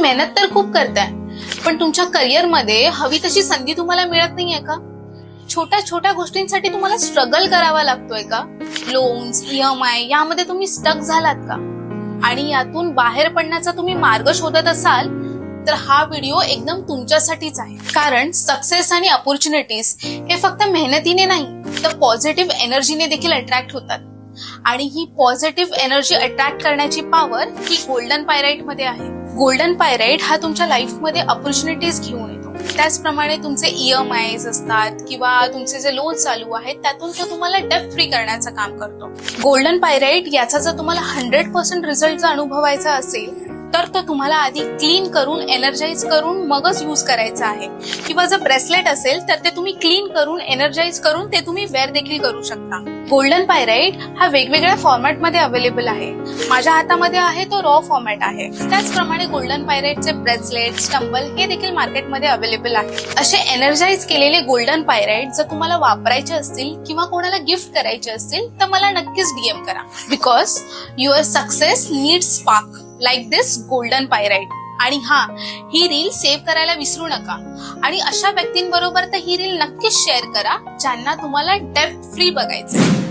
मेहनत तर खूप करताय, पण तुमच्या करिअर मध्ये हवी तशी संधी तुम्हाला मिळत नाहीये का? छोट्या छोट्या गोष्टींसाठी तुम्हाला स्ट्रगल करावा लागतोय का? लोन्स, EMI यामध्ये तुम्ही स्टक झालात का? आणि यातून बाहेर पडण्याचा तुम्ही मार्ग शोधत असाल तर हा व्हिडिओ एकदम तुमच्यासाठीच आहे. कारण सक्सेस आणि अपॉर्च्युनिटीज हे फक्त मेहनतीने नाही तर पॉझिटिव्ह एनर्जीने देखील अट्रॅक्ट होतात. आणि ही पॉझिटिव्ह एनर्जी अट्रॅक्ट करण्याची पॉवर ही गोल्डन पायराइट मध्ये आहे. गोल्डन पायराइट हा तुमच्या लाईफमध्ये अपॉर्च्युनिटीज घेऊन येतो. त्याचप्रमाणे तुमचे EMIs असतात किंवा तुमचे जे लोन चालू आहेत त्यातून तो तुम्हाला डेब्ट फ्री करण्याचं काम करतो. गोल्डन पायराइट याचा जर तुम्हाला 100% रिझल्ट जर अनुभवायचा असेल तर तो तुम्हाला आधी क्लीन करून एनर्जाइज करून मगच यूज करायचा आहे. किंवा जर ब्रेसलेट असेल तर ते तुम्ही क्लीन करून एनर्जाइज करून ते तुम्ही वेअर देखील करू शकता. गोल्डन पायराइट हा वेगवेगळ्या फॉर्मॅट मध्ये अवेलेबल आहे. माझ्या हातामध्ये आहे तो रॉ फॉर्मॅट आहे. त्याचप्रमाणे गोल्डन पायराइटचे ब्रेसलेट, स्टंबल हे देखील मार्केटमध्ये अवेलेबल आहे. असे एनर्जाइज केलेले गोल्डन पायराइट जर तुम्हाला वापरायचे असतील किंवा कोणाला गिफ्ट करायचे असतील तर मला नक्कीच DM करा. Because your success needs spark like this golden pyrite. आणि ही रील सेव्ह करायला विसरू नका. आणि अशा व्यक्तींबरोबर तर ही रील नक्कीच शेअर करा ज्यांना तुम्हाला डेब्ट फ्री बघायचं.